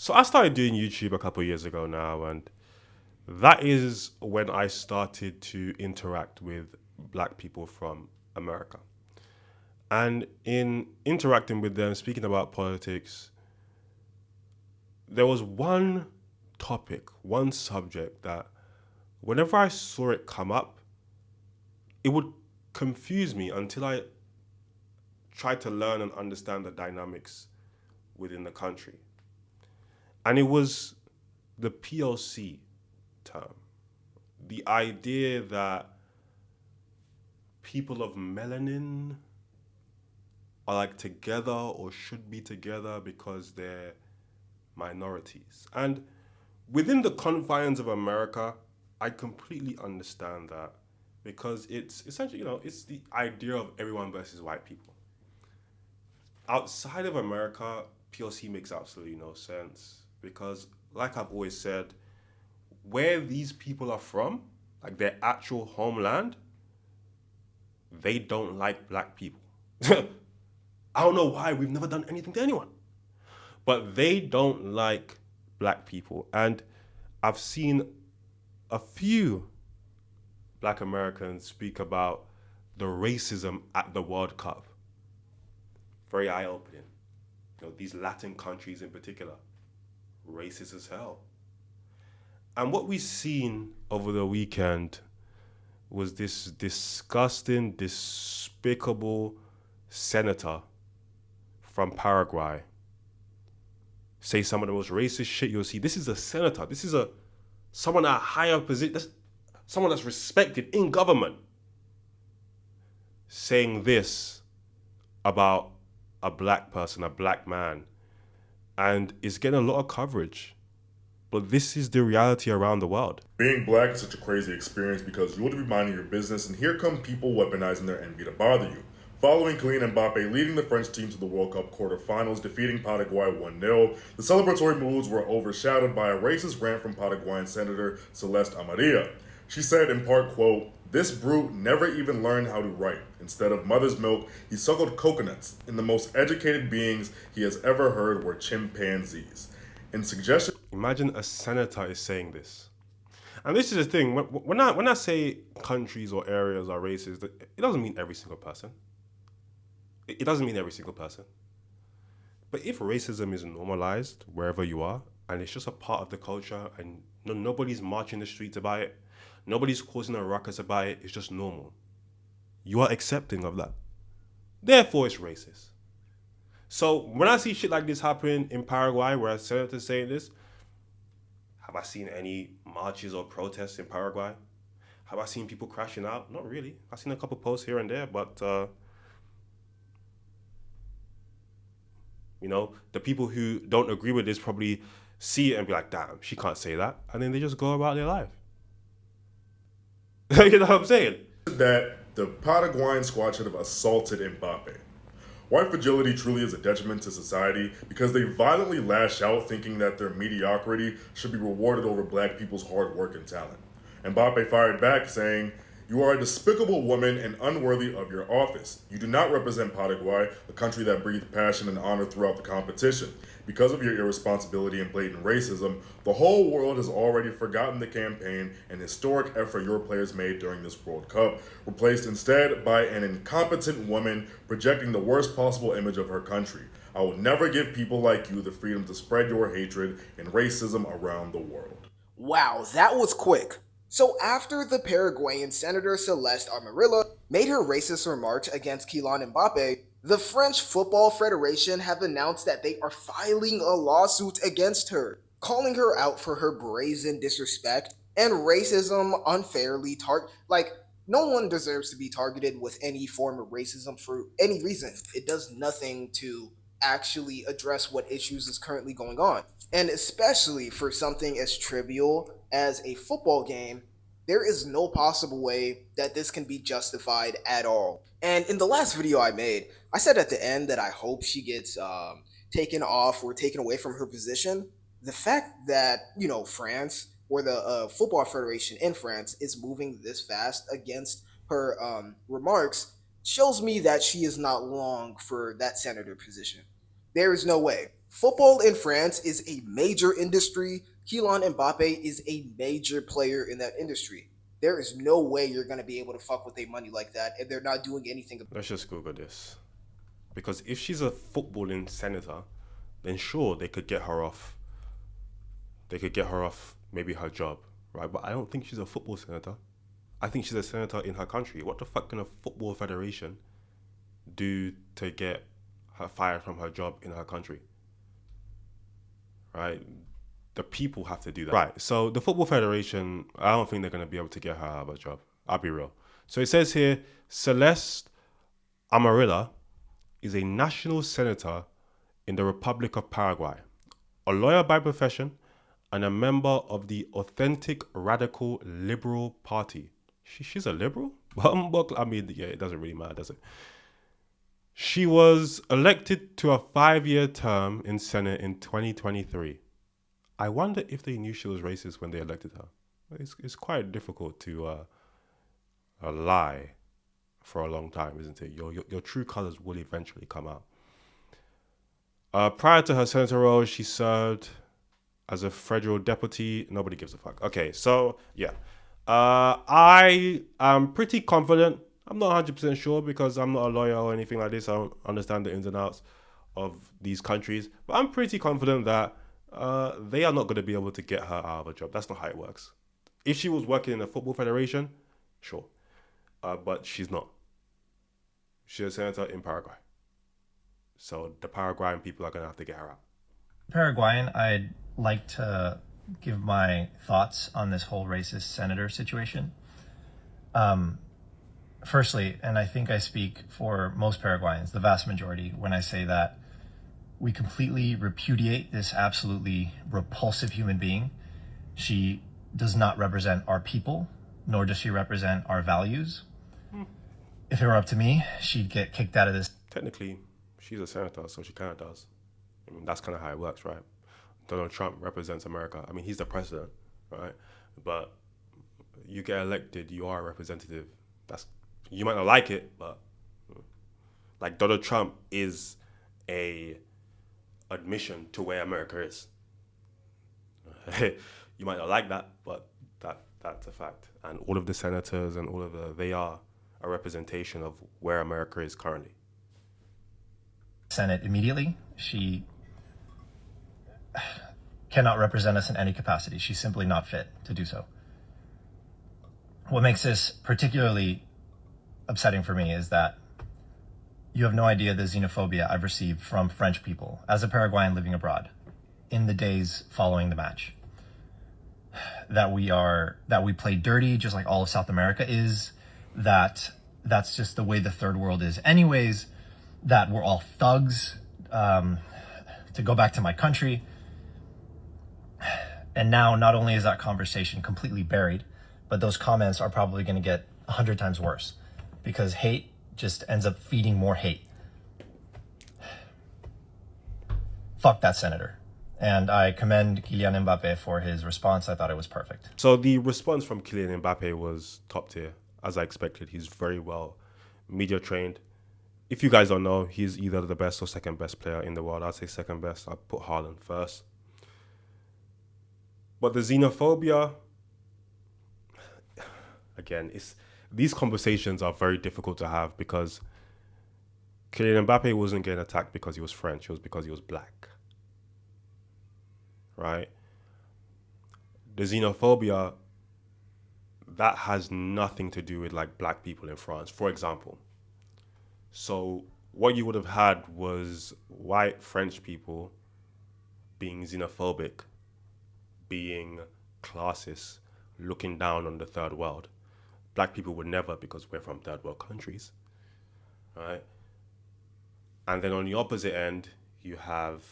So I started doing YouTube a couple of years ago now, and that is when I started to interact with black people from America. And in interacting with them, speaking about politics, there was one topic, one subject that whenever I saw it come up, it would confuse me until I tried to learn and understand the dynamics within the country. And it was the PLC term. The idea that people of melanin are like together or should be together because they're minorities. And within the confines of America, I completely understand that because it's essentially, it's the idea of everyone versus white people. Outside of America, PLC makes absolutely no sense because, like I've always said, where these people are from, like their actual homeland, they don't like black people. I don't know why. We've never done anything to anyone. But they don't like black people. And I've seen a few black Americans speak about the racism at the World Cup. Very eye opening. These Latin countries in particular, racist as hell. And what we've seen over the weekend was this disgusting, despicable senator from Paraguay say some of the most racist shit you'll see. This is a senator. This is a someone at a higher position. Someone that's respected in government saying this about a black person, a black man, and it's getting a lot of coverage. But this is the reality around the world. Being black is such a crazy experience because you would be minding your business, and here come people weaponizing their envy to bother you. Following Kylian Mbappe leading the French team to the World Cup quarterfinals, defeating Paraguay 1-0, the celebratory moods were overshadowed by a racist rant from Paraguayan Senator Celeste Amarilla. She said in part, quote, "This brute never even learned how to write. Instead of mother's milk, he suckled coconuts, and the most educated beings he has ever heard were chimpanzees." In suggestion Imagine a senator is saying this. And this is the thing. When I say countries or areas are racist, it doesn't mean every single person. It doesn't mean every single person. But if racism is normalized wherever you are, and it's just a part of the culture, and nobody's marching the streets about it, nobody's causing a ruckus about it, it's just normal. You are accepting of that. Therefore, it's racist. So when I see shit like this happen in Paraguay, where a senator's saying this, have I seen any marches or protests in Paraguay? Have I seen people crashing out? Not really. I've seen a couple posts here and there, but the people who don't agree with this probably see it and be like, "Damn, she can't say that," and then they just go about their life. You know what I'm saying? that the Paraguayan squad should have assaulted Mbappe. White fragility truly is a detriment to society because they violently lash out thinking that their mediocrity should be rewarded over black people's hard work and talent. Mbappe fired back saying, "You are a despicable woman and unworthy of your office. You do not represent Paraguay, a country that breathed passion and honor throughout the competition. Because of your irresponsibility and blatant racism, the whole world has already forgotten the campaign and historic effort your players made during this World Cup, replaced instead by an incompetent woman projecting the worst possible image of her country. I will never give people like you the freedom to spread your hatred and racism around the world." Wow, that was quick. So after the Paraguayan Senator Celeste Amarilla made her racist remarks against Kylian Mbappe, the French Football Federation have announced that they are filing a lawsuit against her, calling her out for her brazen disrespect and racism unfairly like no one deserves to be targeted with any form of racism for any reason. It does nothing to actually address what issues is currently going on. And especially for something as trivial as a football game, there is no possible way that this can be justified at all. And in the last video I made, I said at the end that I hope she gets taken off or taken away from her position. The fact that, France or the Football Federation in France is moving this fast against her remarks shows me that she is not long for that senator position. There is no way. Football in France is a major industry. Kylian Mbappe is a major player in that industry. There is no way you're going to be able to fuck with their money like that, and they're not doing anything. Let's just Google this. Because if she's a footballing senator, then sure, they could get her off. They could get her off maybe her job, right? But I don't think she's a football senator. I think she's a senator in her country. What the fuck can a football federation do to get her fired from her job in her country? Right? The people have to do that. Right. So the Football Federation, I don't think they're going to be able to get her out of a job. I'll be real. So it says here, Celeste Amarilla is a national senator in the Republic of Paraguay, a lawyer by profession, and a member of the Authentic Radical Liberal Party. She's a liberal? Well, I mean, yeah, it doesn't really matter, does it? She was elected to a 5-year term in Senate in 2023. I wonder if they knew she was racist when they elected her. It's quite difficult to lie for a long time, isn't it? Your true colors will eventually come out. Prior to her senator role, she served as a federal deputy. Nobody gives a fuck. Okay, so yeah. I am pretty confident. I'm not 100% sure because I'm not a lawyer or anything like this. I don't understand the ins and outs of these countries. But I'm pretty confident that they are not going to be able to get her out of a job. That's not how it works. If she was working in a football federation, sure. But she's not. She's a senator in Paraguay. So the Paraguayan people are going to have to get her out. Paraguayan, I'd like to give my thoughts on this whole racist senator situation. Firstly, and I think I speak for most Paraguayans, the vast majority, when I say that we completely repudiate this absolutely repulsive human being. She does not represent our people, nor does she represent our values. If it were up to me, she'd get kicked out of this. Technically, she's a senator, so she kind of does. I mean, that's kind of how it works, right? Donald Trump represents America. I mean, he's the president, right? But you get elected, you are a representative. You might not like it, but like Donald Trump is a admission to where America is. You might not like that, but that's a fact. And all of the senators and they are a representation of where America is currently. Senate immediately. She cannot represent us in any capacity. She's simply not fit to do so. What makes this particularly upsetting for me is that you have no idea the xenophobia I've received from French people as a Paraguayan living abroad in the days following the match. That we play dirty just like all of South America is, that's just the way the third world is anyways, that we're all thugs, to go back to my country. And now not only is that conversation completely buried, but those comments are probably going to get 100 times worse because hate just ends up feeding more hate. Fuck that senator. And I commend Kylian Mbappe for his response. I thought it was perfect. So the response from Kylian Mbappe was top tier, as I expected. He's very well media trained. If you guys don't know, he's either the best or second best player in the world. I'd say second best. I'd put Haaland first. But the xenophobia, again, these conversations are very difficult to have because Kylian Mbappe wasn't getting attacked because he was French. It was because he was black. Right? The xenophobia, that has nothing to do with like black people in France, for example. So what you would have had was white French people being xenophobic, being classist, looking down on the third world. Black people would never, because we're from third world countries, right? And then on the opposite end, you have,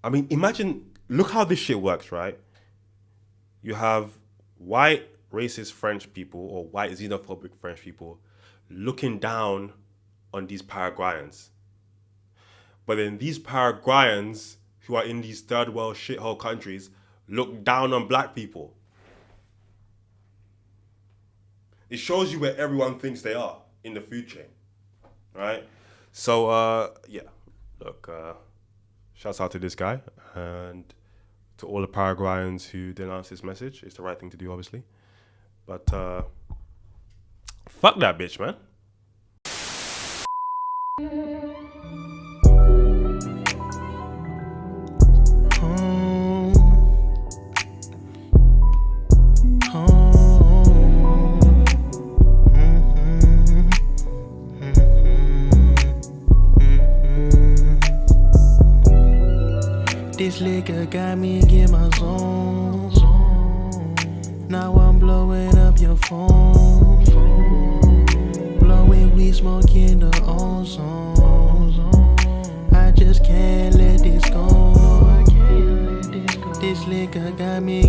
I mean, imagine, look how this shit works, right? You have white racist French people or white xenophobic French people looking down on these Paraguayans. But then these Paraguayans who are in these third world shithole countries look down on black people. It shows you where everyone thinks they are in the food chain, right? So, yeah, look, shouts out to this guy and to all the Paraguayans who denounced this message. It's the right thing to do, obviously. But fuck that bitch, man. This liquor got me in my zone. Now I'm blowing up your phone. Blowing weed, smoking the ozone. I just can't let this go. This liquor got me